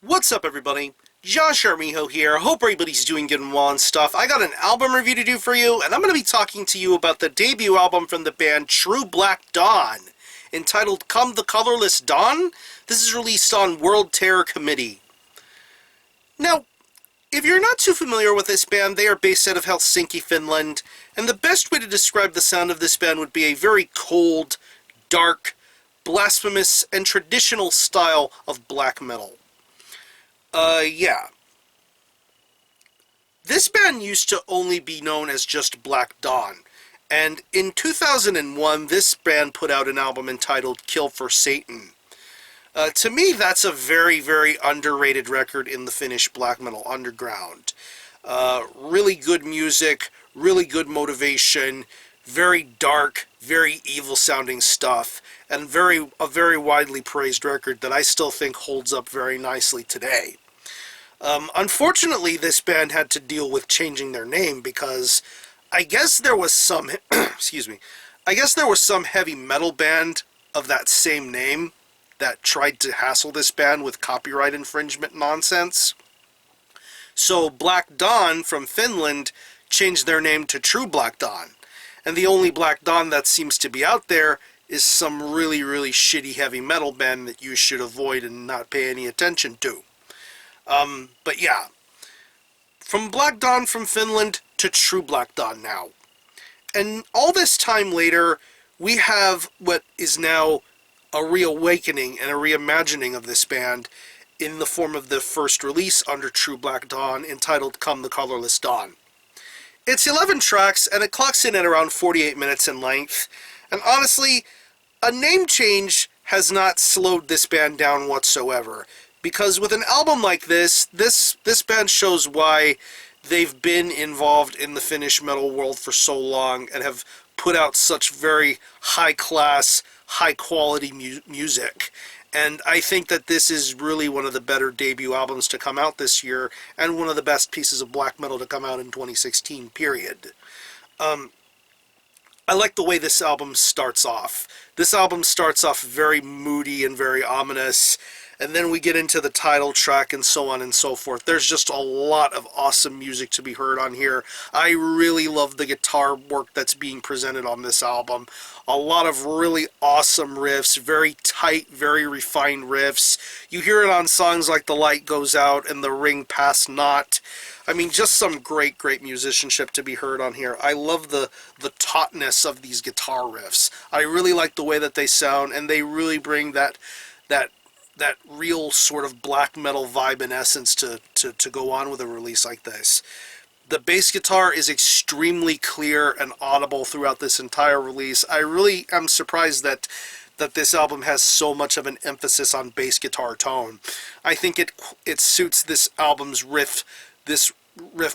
What's up, everybody? Josh Armijo here. Hope everybody's doing good and well and stuff. I got an album review to do for you, and I'm going to be talking to you about the debut album from the band True Black Dawn, entitled Come the Colorless Dawn. This is released on World Terror Committee. Now, if you're not too familiar with this band, they are based out of Helsinki, Finland, and the best way to describe the sound of this band would be a very cold, dark, blasphemous, and traditional style of black metal. Yeah. This band used to only be known as just Black Dawn, and in 2001, this band put out an album entitled Kill for Satan. To me, that's a very, very underrated record in the Finnish black metal underground. Really good music, really good motivation, very dark, very evil-sounding stuff, and a very widely praised record that I still think holds up very nicely today. Unfortunately, this band had to deal with changing their name because I guess there was some, excuse me, I guess there was some heavy metal band of that same name that tried to hassle this band with copyright infringement nonsense. So Black Dawn from Finland changed their name to True Black Dawn. And the only Black Dawn that seems to be out there is some really, really shitty heavy metal band that you should avoid and not pay any attention to. But yeah, from Black Dawn from Finland to True Black Dawn now. And all this time later, we have what is now a reawakening and a reimagining of this band in the form of the first release under True Black Dawn entitled Come the Colorless Dawn. It's 11 tracks and it clocks in at around 48 minutes in length, and honestly, a name change has not slowed this band down whatsoever. Because with an album like this band shows why they've been involved in the Finnish metal world for so long and have put out such very high-class, high-quality music. And I think that this is really one of the better debut albums to come out this year, and one of the best pieces of black metal to come out in 2016, period. I like the way this album starts off. This album starts off very moody and very ominous, and then we get into the title track and so on and so forth. There's just a lot of awesome music to be heard on here. I really love the guitar work that's being presented on this album. A lot of really awesome riffs, very tight, very refined riffs. You hear it on songs like The Light Goes Out and The Ring Past Not. I mean, just some great, great musicianship to be heard on here. I love the tautness of these guitar riffs. I really like the way that they sound, and they really bring that real sort of black metal vibe and essence to go on with a release like this. The bass guitar is extremely clear and audible throughout this entire release. I really am surprised that this album has so much of an emphasis on bass guitar tone. I think it suits this album's riff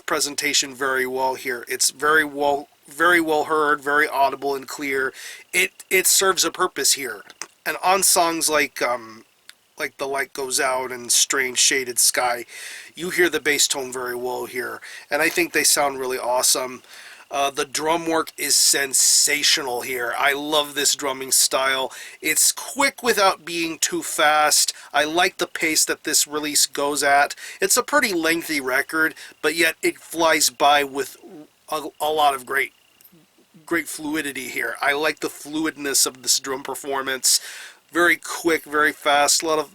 presentation very well here. It's very well heard, very audible and clear. It serves a purpose here. And on songs like The Light Goes Out and Strange Shaded Sky, you hear the bass tone very well here, and I think they sound really awesome. The drum work is sensational here. I love this drumming style. It's quick without being too fast. I like the pace that this release goes at. It's a pretty lengthy record, but yet it flies by with a lot of great fluidity here. I like the fluidness of this drum performance. Very quick, very fast, a lot of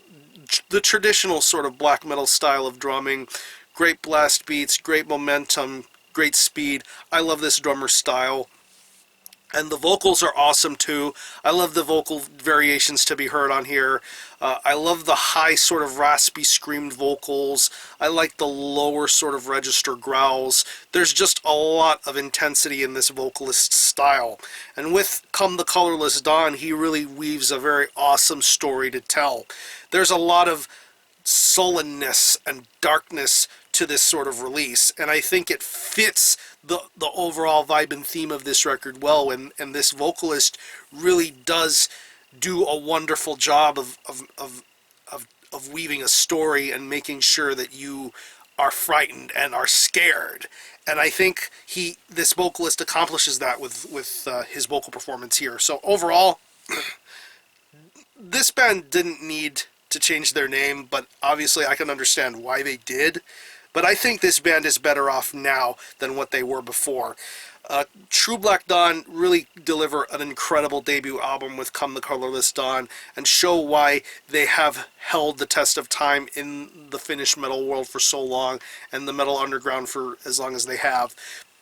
the traditional sort of black metal style of drumming. Great blast beats, great momentum, great speed. I love this drummer style. And the vocals are awesome too. I love the vocal variations to be heard on here. I love the high sort of raspy screamed vocals. I like the lower sort of register growls. There's just a lot of intensity in this vocalist style. And with Come the Colorless Dawn, he really weaves a very awesome story to tell. There's a lot of sullenness and darkness to this sort of release, and I think it fits the overall vibe and theme of this record well, and this vocalist really does do a wonderful job of weaving a story and making sure that you are frightened and are scared. And I think this vocalist accomplishes that with his vocal performance here. So overall, this band didn't need to change their name, but obviously I can understand why they did. But I think this band is better off now than what they were before. True Black Dawn really deliver an incredible debut album with Come the Colorless Dawn and show why they have held the test of time in the Finnish metal world for so long and the metal underground for as long as they have.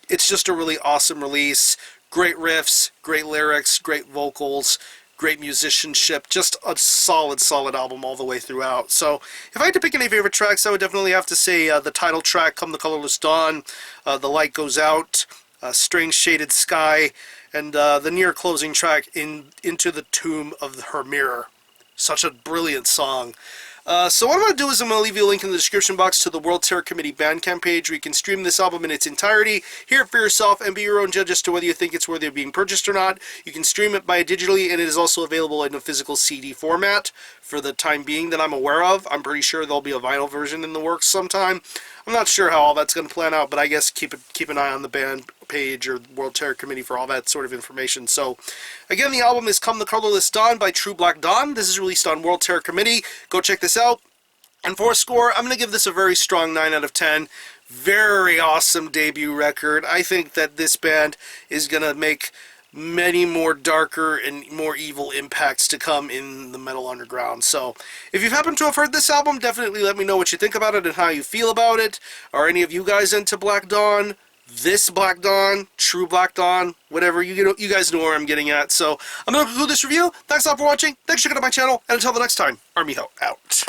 It's just a really awesome release. Great riffs, great lyrics, great vocals, great musicianship, just a solid album all the way throughout. So if I had to pick any favorite tracks, I would definitely have to say the title track, Come the Colorless Dawn, The Light Goes Out, Strange Shaded Sky, and the near closing track, Into the Tomb of Her Mirror. Such a brilliant song. So what I'm going to do is I'm going to leave you a link in the description box to the World Terror Committee Bandcamp page where you can stream this album in its entirety, hear it for yourself, and be your own judge as to whether you think it's worthy of being purchased or not. You can stream it digitally, and it is also available in a physical CD format for the time being that I'm aware of. I'm pretty sure there'll be a vinyl version in the works sometime. I'm not sure how all that's going to plan out, but I guess keep an eye on the band page or World Terror Committee for all that sort of information. So, again, the album is Come the Colorless Dawn by True Black Dawn. This is released on World Terror Committee. Go check this out. And for a score, I'm going to give this a very strong 9 out of 10. Very awesome debut record. I think that this band is going to make many more darker and more evil impacts to come in the metal underground. So, if you happen to have heard this album, definitely let me know what you think about it and how you feel about it. Are any of you guys into Black Dawn? This Black Dawn, True Black Dawn, whatever, you guys know where I'm getting at. So, I'm going to conclude this review. Thanks a lot for watching. Thanks for checking out my channel. And until the next time, Army out.